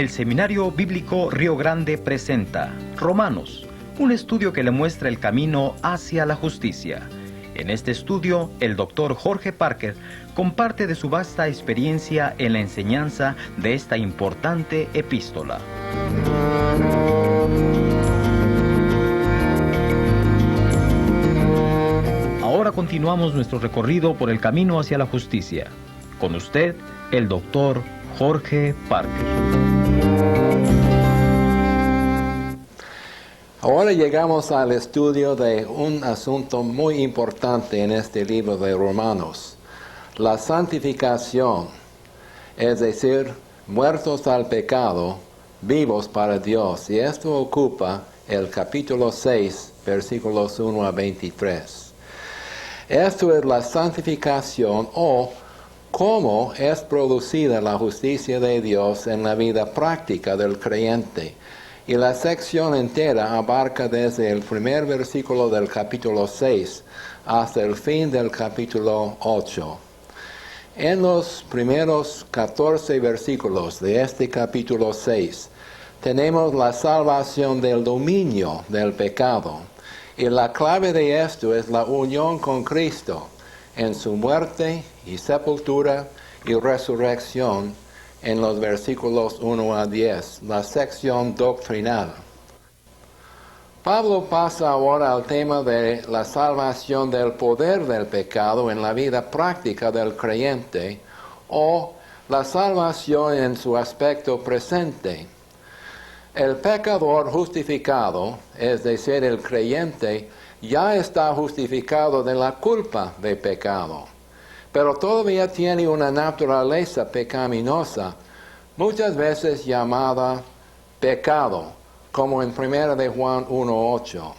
El Seminario Bíblico Río Grande presenta Romanos, un estudio que le muestra el camino hacia la justicia. En este estudio, el Dr. Jorge Parker comparte de su vasta experiencia en la enseñanza de esta importante epístola. Ahora continuamos nuestro recorrido por el camino hacia la justicia. Con usted, el Dr. Jorge Parker. Ahora llegamos al estudio de un asunto muy importante en este libro de Romanos, la santificación, es decir, muertos al pecado, vivos para Dios. Y esto ocupa el capítulo 6, versículos 1 a 23. Esto es la santificación o cómo es producida la justicia de Dios en la vida práctica del creyente. Y la sección entera abarca desde el primer versículo del capítulo 6 hasta el fin del capítulo 8. En los primeros 14 versículos de este capítulo 6 tenemos la salvación del dominio del pecado. Y la clave de esto es la unión con Cristo en su muerte y sepultura y resurrección en los versículos 1 a 10, la sección doctrinal. Pablo pasa ahora al tema de la salvación del poder del pecado en la vida práctica del creyente o la salvación en su aspecto presente. El pecador justificado, es decir, el creyente, ya está justificado de la culpa de pecado, pero todavía tiene una naturaleza pecaminosa, muchas veces llamada pecado, como en 1 de Juan 1:8.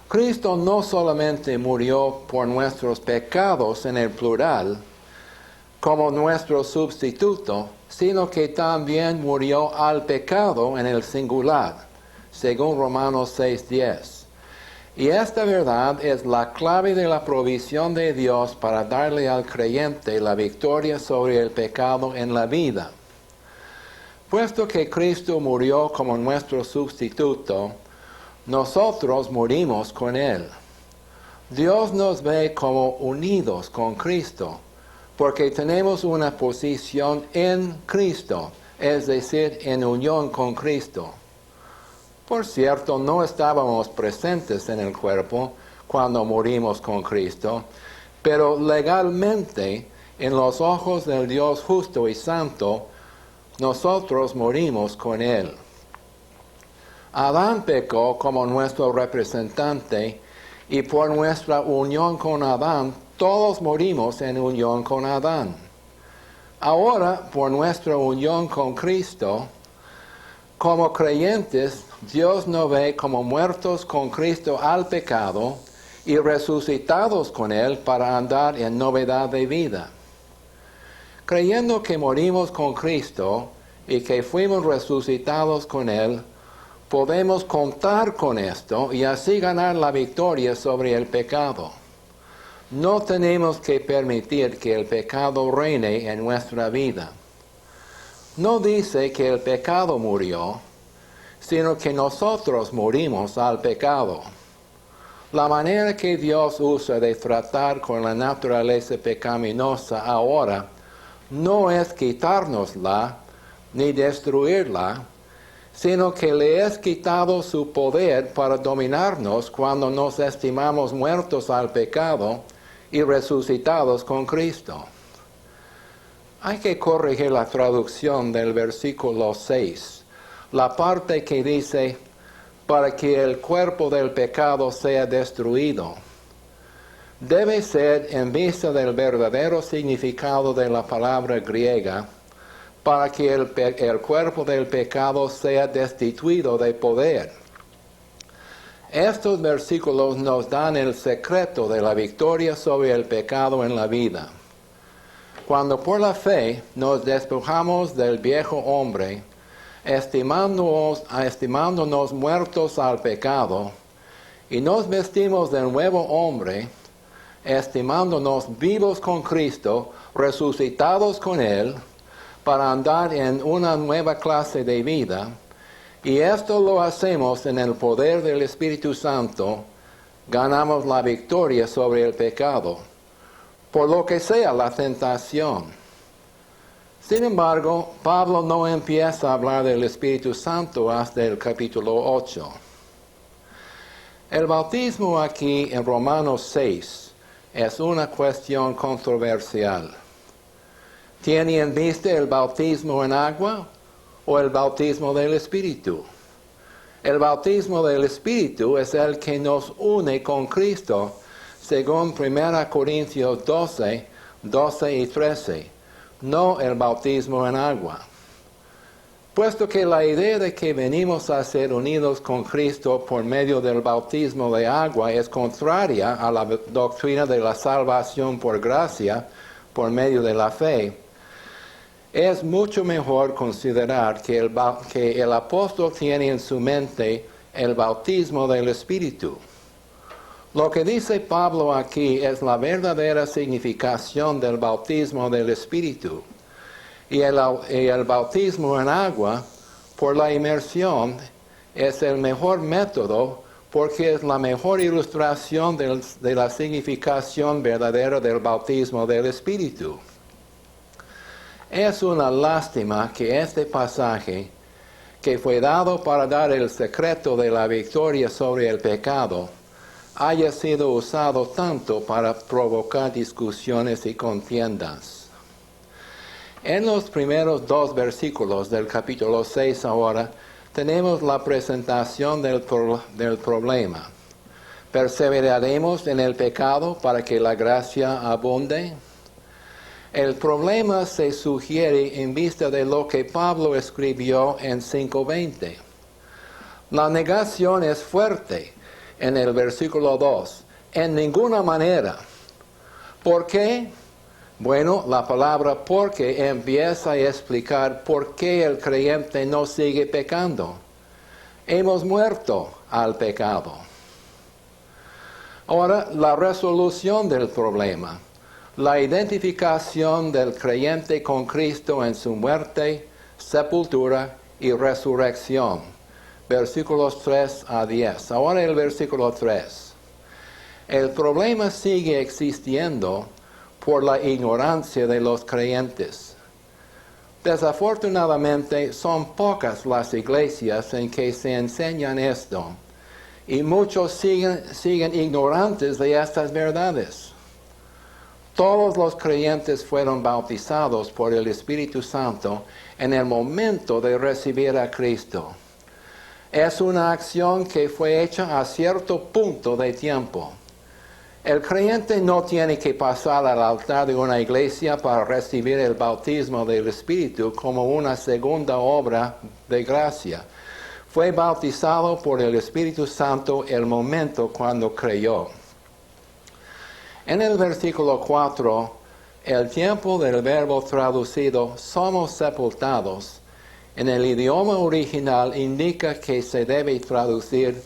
Cristo no solamente murió por nuestros pecados en el plural, como nuestro sustituto, sino que también murió al pecado en el singular, según Romanos 6:10. Y esta verdad es la clave de la provisión de Dios para darle al creyente la victoria sobre el pecado en la vida. Puesto que Cristo murió como nuestro sustituto, nosotros morimos con Él. Dios nos ve como unidos con Cristo, porque tenemos una posición en Cristo, es decir, en unión con Cristo. Por cierto, no estábamos presentes en el cuerpo cuando morimos con Cristo, pero legalmente, en los ojos del Dios justo y santo, nosotros morimos con Él. Adán pecó como nuestro representante y por nuestra unión con Adán, todos morimos en unión con Adán. Ahora, por nuestra unión con Cristo, como creyentes, Dios nos ve como muertos con Cristo al pecado y resucitados con Él para andar en novedad de vida. Creyendo que morimos con Cristo y que fuimos resucitados con Él, podemos contar con esto y así ganar la victoria sobre el pecado. No tenemos que permitir que el pecado reine en nuestra vida. No dice que el pecado murió, sino que nosotros morimos al pecado. La manera que Dios usa de tratar con la naturaleza pecaminosa ahora no es quitárnosla ni destruirla, sino que le es quitado su poder para dominarnos cuando nos estimamos muertos al pecado y resucitados con Cristo. Hay que corregir la traducción del versículo 6, la parte que dice, para que el cuerpo del pecado sea destruido. Debe ser en vista del verdadero significado de la palabra griega, para que el cuerpo del pecado sea destituido de poder. Estos versículos nos dan el secreto de la victoria sobre el pecado en la vida. Cuando por la fe nos despojamos del viejo hombre, estimándonos muertos al pecado, y nos vestimos del nuevo hombre, estimándonos vivos con Cristo, resucitados con Él, para andar en una nueva clase de vida, y esto lo hacemos en el poder del Espíritu Santo, ganamos la victoria sobre el pecado, por lo que sea la tentación. Sin embargo, Pablo no empieza a hablar del Espíritu Santo hasta el capítulo 8. El bautismo aquí en Romanos 6 es una cuestión controversial. ¿Tiene en vista el bautismo en agua o el bautismo del Espíritu? El bautismo del Espíritu es el que nos une con Cristo, según 1 Corintios 12, 12 y 13, no el bautismo en agua. Puesto que la idea de que venimos a ser unidos con Cristo por medio del bautismo de agua es contraria a la doctrina de la salvación por gracia, por medio de la fe, es mucho mejor considerar que el apóstol tiene en su mente el bautismo del Espíritu. Lo que dice Pablo aquí es la verdadera significación del bautismo del Espíritu. Y el bautismo en agua, por la inmersión, es el mejor método porque es la mejor ilustración de la significación verdadera del bautismo del Espíritu. Es una lástima que este pasaje, que fue dado para dar el secreto de la victoria sobre el pecado, haya sido usado tanto para provocar discusiones y contiendas. En los primeros 2 versículos del capítulo 6 ahora, tenemos la presentación del problema. ¿Perseveraremos en el pecado para que la gracia abunde? El problema se sugiere en vista de lo que Pablo escribió en 5:20. La negación es fuerte en el versículo 2. En ninguna manera. ¿Por qué? Bueno, la palabra porque empieza a explicar por qué el creyente no sigue pecando. Hemos muerto al pecado. Ahora, la resolución del problema. La identificación del creyente con Cristo en su muerte, sepultura y resurrección. Versículos 3 a 10. Ahora el versículo 3. El problema sigue existiendo por la ignorancia de los creyentes. Desafortunadamente, son pocas las iglesias en que se enseñan esto, y muchos siguen ignorantes de estas verdades. Todos los creyentes fueron bautizados por el Espíritu Santo en el momento de recibir a Cristo. Es una acción que fue hecha a cierto punto de tiempo. El creyente no tiene que pasar al altar de una iglesia para recibir el bautismo del Espíritu como una segunda obra de gracia. Fue bautizado por el Espíritu Santo el momento cuando creyó. En el versículo 4, el tiempo del verbo traducido somos sepultados, en el idioma original indica que se debe traducir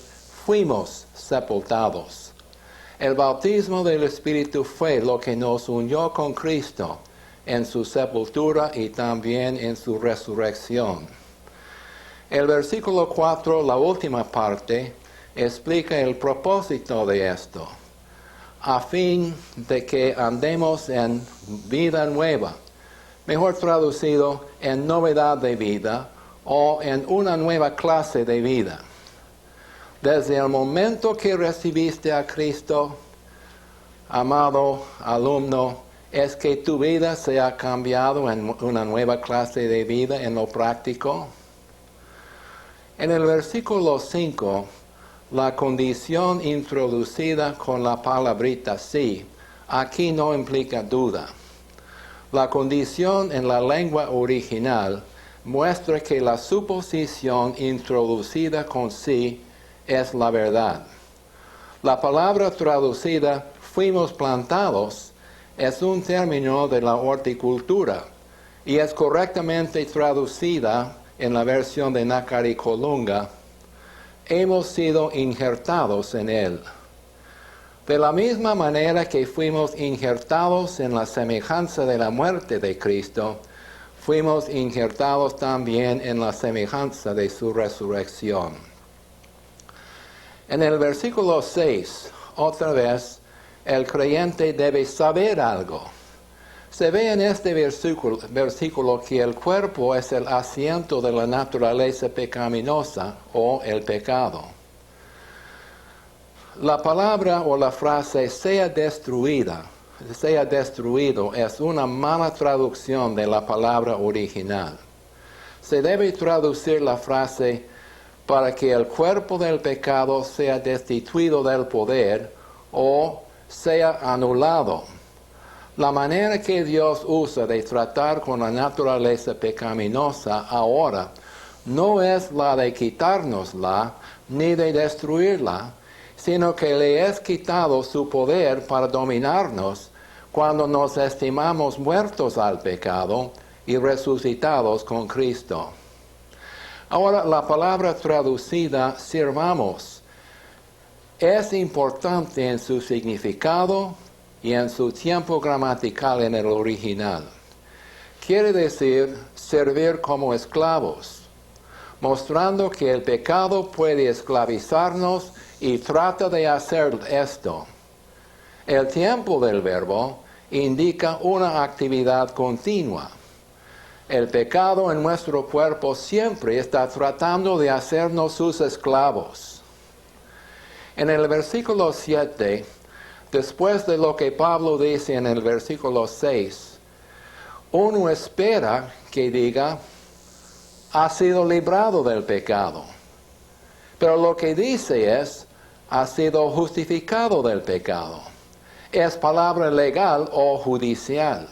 fuimos sepultados. El bautismo del Espíritu fue lo que nos unió con Cristo en su sepultura y también en su resurrección. El versículo 4, la última parte, explica el propósito de esto. A fin de que andemos en vida nueva, mejor traducido, en novedad de vida o en una nueva clase de vida. Desde el momento que recibiste a Cristo, amado alumno, es que tu vida se ha cambiado en una nueva clase de vida en lo práctico. En el versículo 5, la condición introducida con la palabrita sí, aquí no implica duda. La condición en la lengua original muestra que la suposición introducida con sí es la verdad. La palabra traducida fuimos plantados es un término de la horticultura y es correctamente traducida en la versión de Nácar y Colunga. Hemos sido injertados en él. De la misma manera que fuimos injertados en la semejanza de la muerte de Cristo, fuimos injertados también en la semejanza de su resurrección. En el versículo 6, otra vez, el creyente debe saber algo. Se ve en este versículo que el cuerpo es el asiento de la naturaleza pecaminosa o el pecado. La palabra o la frase sea destruido es una mala traducción de la palabra original. Se debe traducir la frase para que el cuerpo del pecado sea destituido del poder o sea anulado. La manera que Dios usa de tratar con la naturaleza pecaminosa ahora no es la de quitárnosla ni de destruirla, sino que le es quitado su poder para dominarnos cuando nos estimamos muertos al pecado y resucitados con Cristo. Ahora, la palabra traducida sirvamos es importante en su significado y en su tiempo gramatical en el original. Quiere decir servir como esclavos, mostrando que el pecado puede esclavizarnos y trata de hacer esto. El tiempo del verbo indica una actividad continua. El pecado en nuestro cuerpo siempre está tratando de hacernos sus esclavos. En el versículo 7, después de lo que Pablo dice en el versículo 6, uno espera que diga, ha sido librado del pecado. Pero lo que dice es, ha sido justificado del pecado. Es palabra legal o judicial.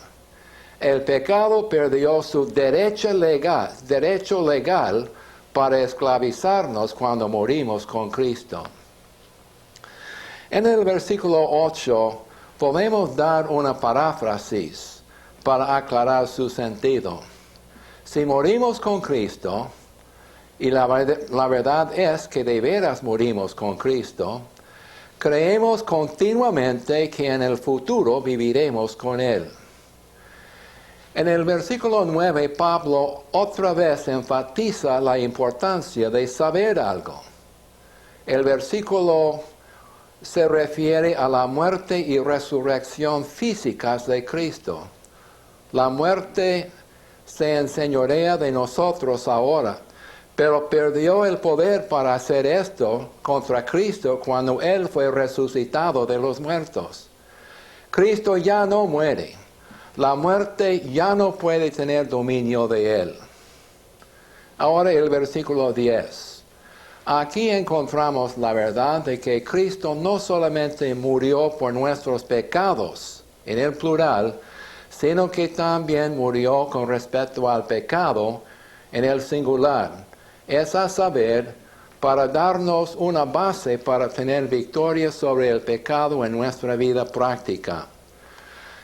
El pecado perdió su derecho legal para esclavizarnos cuando morimos con Cristo. En el versículo 8 podemos dar una paráfrasis para aclarar su sentido. Si morimos con Cristo, y la verdad es que de veras morimos con Cristo, creemos continuamente que en el futuro viviremos con Él. En el versículo 9, Pablo otra vez enfatiza la importancia de saber algo. El versículo se refiere a la muerte y resurrección físicas de Cristo. La muerte se enseñorea de nosotros ahora, pero perdió el poder para hacer esto contra Cristo cuando Él fue resucitado de los muertos. Cristo ya no muere. La muerte ya no puede tener dominio de Él. Ahora el versículo 10. Aquí encontramos la verdad de que Cristo no solamente murió por nuestros pecados, en el plural, sino que también murió con respecto al pecado, en el singular. Es a saber, para darnos una base para tener victoria sobre el pecado en nuestra vida práctica.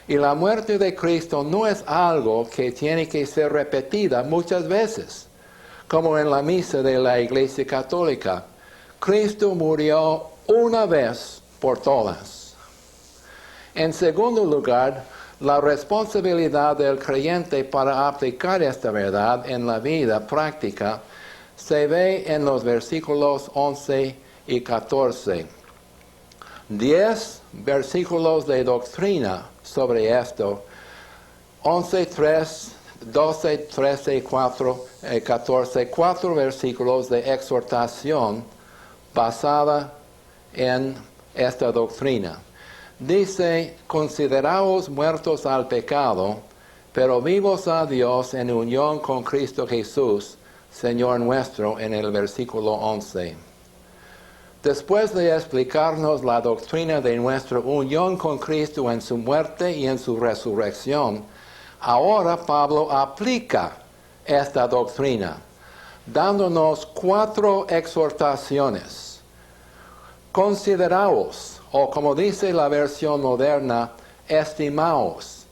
Y la muerte de Cristo no es algo que tiene que ser repetida muchas veces, como en la misa de la Iglesia Católica. Cristo murió una vez por todas. En segundo lugar, la responsabilidad del creyente para aplicar esta verdad en la vida práctica se ve en los versículos 11 y 14. 10 versículos de doctrina sobre esto. 11, 3, 12, 13, 4, 14. 4 versículos de exhortación basada en esta doctrina. Dice, consideraos muertos al pecado, pero vivos a Dios en unión con Cristo Jesús, Señor nuestro, en el versículo 11. Después de explicarnos la doctrina de nuestra unión con Cristo en su muerte y en su resurrección, ahora Pablo aplica esta doctrina, dándonos 4 exhortaciones. Consideraos, o como dice la versión moderna, estimaos.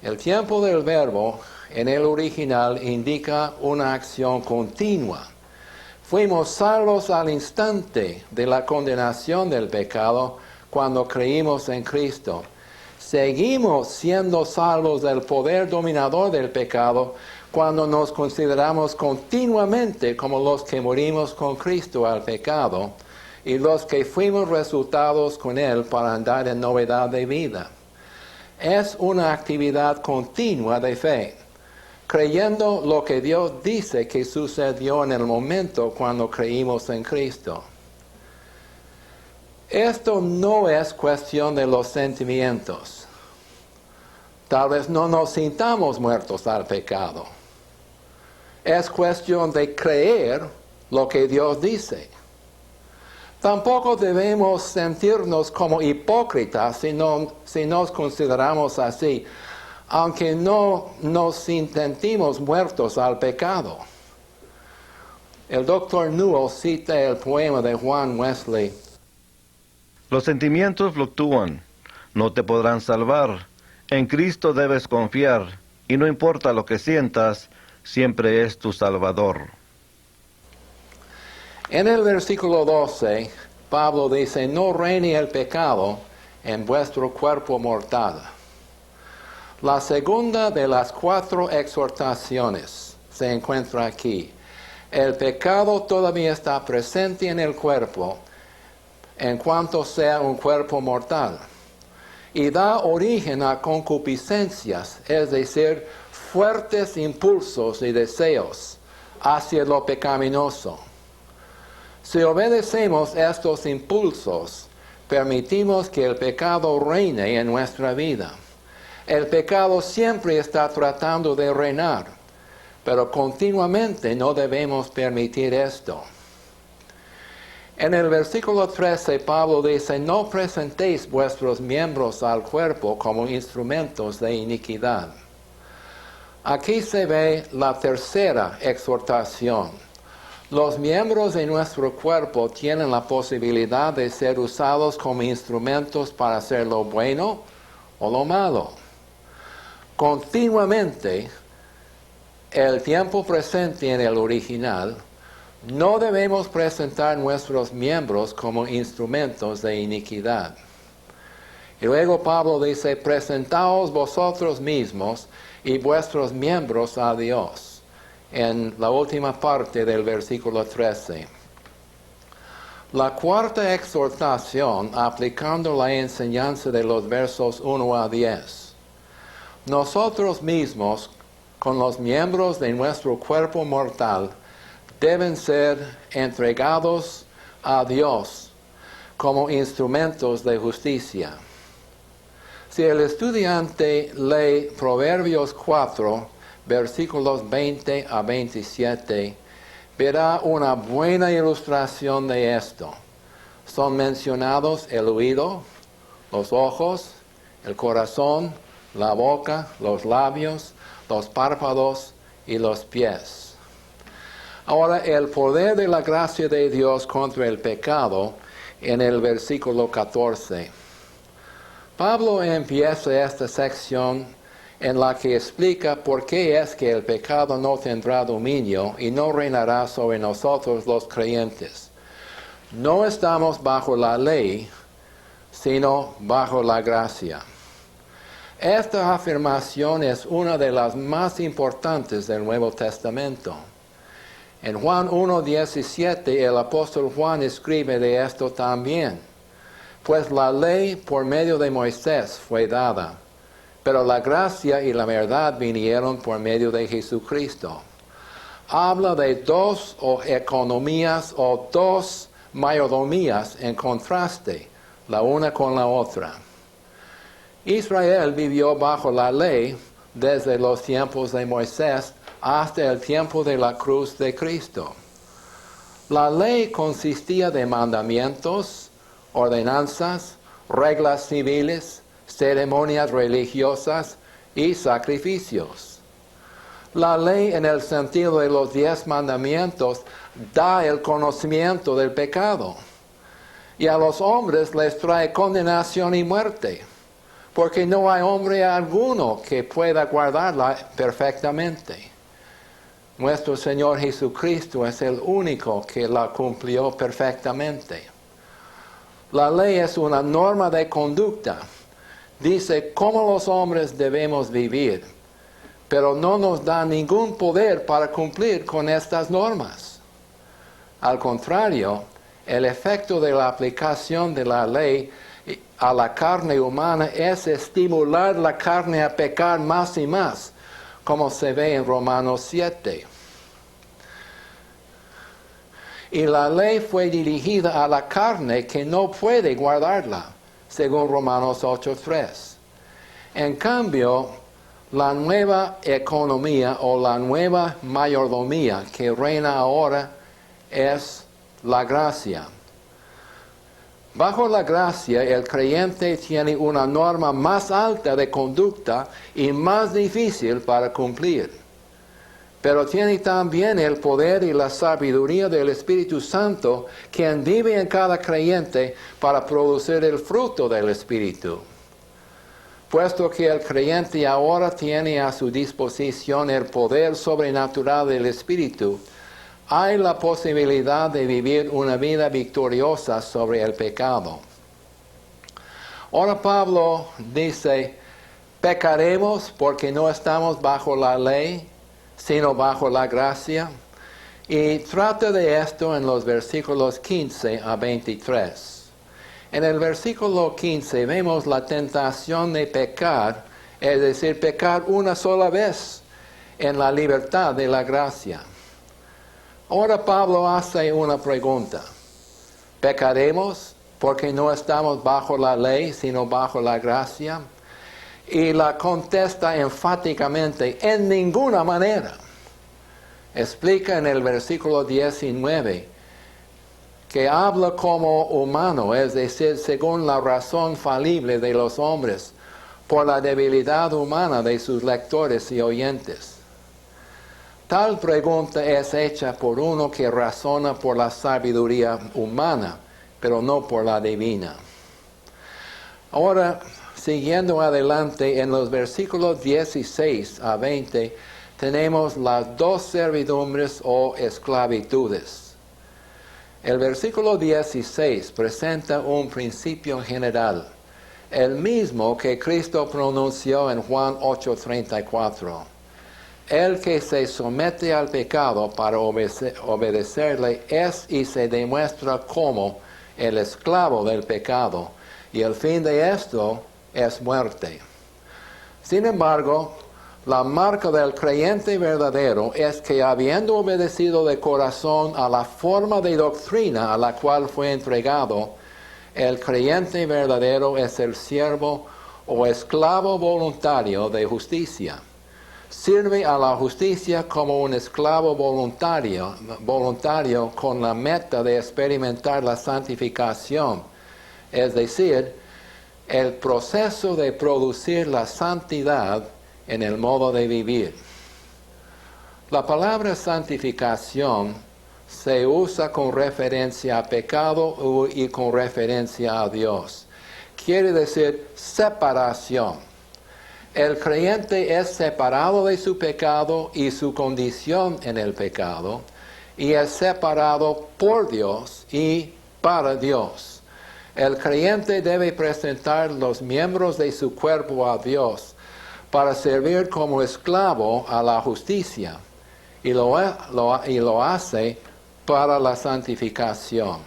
El tiempo del verbo en el original indica una acción continua. Fuimos salvos al instante de la condenación del pecado cuando creímos en Cristo. seguimos siendo salvos del poder dominador del pecado cuando nos consideramos continuamente como los que morimos con Cristo al pecado y los que fuimos resultados con Él para andar en novedad de vida. Es una actividad continua de fe, creyendo lo que Dios dice que sucedió en el momento cuando creímos en Cristo. Esto no es cuestión de los sentimientos. Tal vez no nos sintamos muertos al pecado. Es cuestión de creer lo que Dios dice. Tampoco debemos sentirnos como hipócritas si nos consideramos así, aunque no nos sentimos muertos al pecado. El Dr. Newell cita el poema de Juan Wesley. Los sentimientos fluctúan, no te podrán salvar. En Cristo debes confiar, y no importa lo que sientas, siempre es tu Salvador. En el versículo 12, Pablo dice, no reine el pecado en vuestro cuerpo mortal. La segunda de las 4 exhortaciones se encuentra aquí. El pecado todavía está presente en el cuerpo, en cuanto sea un cuerpo mortal, y da origen a concupiscencias, es decir, fuertes impulsos y deseos hacia lo pecaminoso. Si obedecemos estos impulsos, permitimos que el pecado reine en nuestra vida. El pecado siempre está tratando de reinar, pero continuamente no debemos permitir esto. En el versículo 13, Pablo dice, no presentéis vuestros miembros al cuerpo como instrumentos de iniquidad. Aquí se ve la tercera exhortación. Los miembros de nuestro cuerpo tienen la posibilidad de ser usados como instrumentos para hacer lo bueno o lo malo. Continuamente, el tiempo presente en el original, no debemos presentar nuestros miembros como instrumentos de iniquidad. Y luego Pablo dice, presentaos vosotros mismos y vuestros miembros a Dios, en la última parte del versículo 13. La cuarta exhortación, aplicando la enseñanza de los versos 1 a 10. Nosotros mismos, con los miembros de nuestro cuerpo mortal, deben ser entregados a Dios como instrumentos de justicia. Si el estudiante lee Proverbios 4, versículos 20 a 27, verá una buena ilustración de esto. Son mencionados el oído, los ojos, el corazón, la boca, los labios, los párpados y los pies. Ahora, el poder de la gracia de Dios contra el pecado en el versículo 14. Pablo empieza esta sección en la que explica por qué es que el pecado no tendrá dominio y no reinará sobre nosotros los creyentes. No estamos bajo la ley, sino bajo la gracia. Esta afirmación es una de las más importantes del Nuevo Testamento. En Juan 1:17 el apóstol Juan escribe de esto también. Pues la ley por medio de Moisés fue dada, pero la gracia y la verdad vinieron por medio de Jesucristo. Habla de 2 economías o 2 mayordomías en contraste, la una con la otra. Israel vivió bajo la ley desde los tiempos de Moisés hasta el tiempo de la cruz de Cristo. La ley consistía de mandamientos, ordenanzas, reglas civiles, ceremonias religiosas y sacrificios. La ley en el sentido de los 10 mandamientos da el conocimiento del pecado y a los hombres les trae condenación y muerte, porque no hay hombre alguno que pueda guardarla perfectamente. Nuestro Señor Jesucristo es el único que la cumplió perfectamente. La ley es una norma de conducta dice cómo los hombres debemos vivir, pero no nos da ningún poder para cumplir con estas normas. Al contrario, el efecto de la aplicación de la ley a la carne humana es estimular la carne a pecar más y más, como se ve en Romanos 7. Y la ley fue dirigida a la carne que no puede guardarla, según Romanos 8:3. En cambio, la nueva economía o la nueva mayordomía que reina ahora es la gracia. Bajo la gracia, el creyente tiene una norma más alta de conducta y más difícil para cumplir. Pero tiene también el poder y la sabiduría del Espíritu Santo, quien vive en cada creyente para producir el fruto del Espíritu. Puesto que el creyente ahora tiene a su disposición el poder sobrenatural del Espíritu, hay la posibilidad de vivir una vida victoriosa sobre el pecado. Ahora Pablo dice, pecaremos porque no estamos bajo la ley, sino bajo la gracia. Y trata de esto en los versículos 15 a 23. En el versículo 15 vemos la tentación de pecar, es decir, pecar una sola vez en la libertad de la gracia. Ahora Pablo hace una pregunta. ¿Pecaremos porque no estamos bajo la ley, sino bajo la gracia? Y la contesta enfáticamente, en ninguna manera. Explica en el versículo 19 que habla como humano, es decir, según la razón falible de los hombres, por la debilidad humana de sus lectores y oyentes. Tal pregunta es hecha por uno que razona por la sabiduría humana, pero no por la divina. Ahora, siguiendo adelante, en los versículos 16 a 20, tenemos las dos servidumbres o esclavitudes. El versículo 16 presenta un principio general, el mismo que Cristo pronunció en Juan 8:34. El que se somete al pecado para obedecerle es y se demuestra como el esclavo del pecado, y el fin de esto es muerte. Sin embargo, la marca del creyente verdadero es que habiendo obedecido de corazón a la forma de doctrina a la cual fue entregado, el creyente verdadero es el siervo o esclavo voluntario de justicia. Sirve a la justicia como un esclavo voluntario con la meta de experimentar la santificación, es decir, el proceso de producir la santidad en el modo de vivir. La palabra santificación se usa con referencia a pecado y con referencia a Dios. Quiere decir separación. El creyente es separado de su pecado y su condición en el pecado, y es separado por Dios y para Dios. El creyente debe presentar los miembros de su cuerpo a Dios para servir como esclavo a la justicia, y lo hace para la santificación.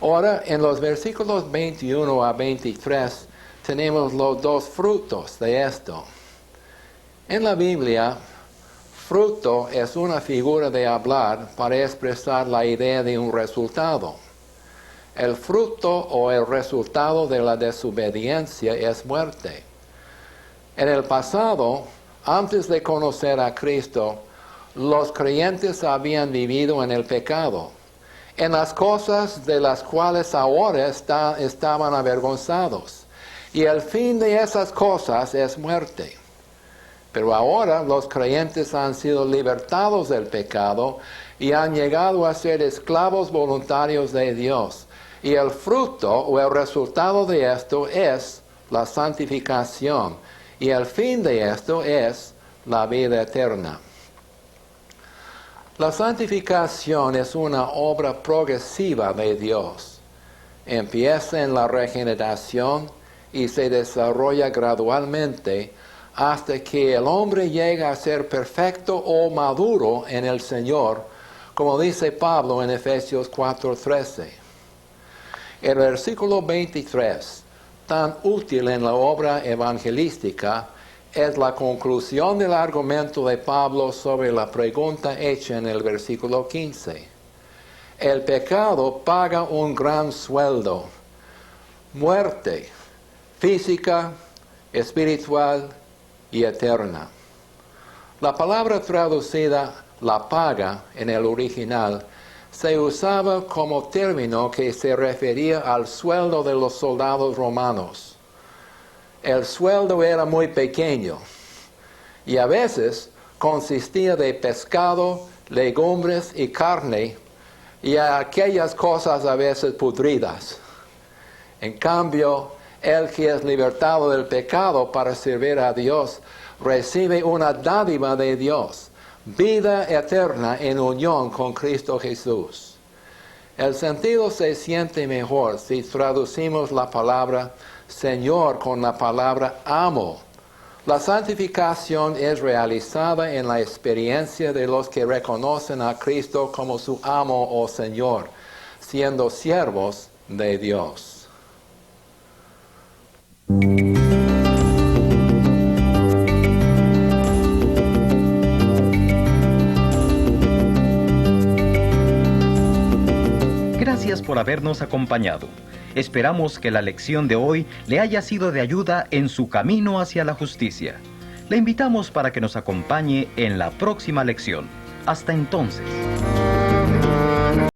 Ahora, en los versículos 21 a 23, tenemos los dos frutos de esto. En la Biblia, fruto es una figura de hablar para expresar la idea de un resultado. El fruto o el resultado de la desobediencia es muerte. En el pasado, antes de conocer a Cristo, los creyentes habían vivido en el pecado, en las cosas de las cuales ahora estaban avergonzados. Y el fin de esas cosas es muerte. Pero ahora los creyentes han sido libertados del pecado y han llegado a ser esclavos voluntarios de Dios. Y el fruto o el resultado de esto es la santificación. Y el fin de esto es la vida eterna. La santificación es una obra progresiva de Dios. Empieza en la regeneración y se desarrolla gradualmente hasta que el hombre llega a ser perfecto o maduro en el Señor, como dice Pablo en Efesios 4:13. El versículo 23, tan útil en la obra evangelística, es la conclusión del argumento de Pablo sobre la pregunta hecha en el versículo 15. El pecado paga un gran sueldo, muerte física, espiritual y eterna. La palabra traducida la paga en el original se usaba como término que se refería al sueldo de los soldados romanos. El sueldo era muy pequeño y a veces consistía de pescado, legumbres y carne y aquellas cosas a veces pudridas. En cambio, el que es libertado del pecado para servir a Dios recibe una dádiva de Dios, vida eterna en unión con Cristo Jesús. El sentido se siente mejor si traducimos la palabra Señor con la palabra amo. La santificación es realizada en la experiencia de los que reconocen a Cristo como su amo o Señor, siendo siervos de Dios. Gracias por habernos acompañado. Esperamos que la lección de hoy le haya sido de ayuda en su camino hacia la justicia. Le invitamos para que nos acompañe en la próxima lección. Hasta entonces.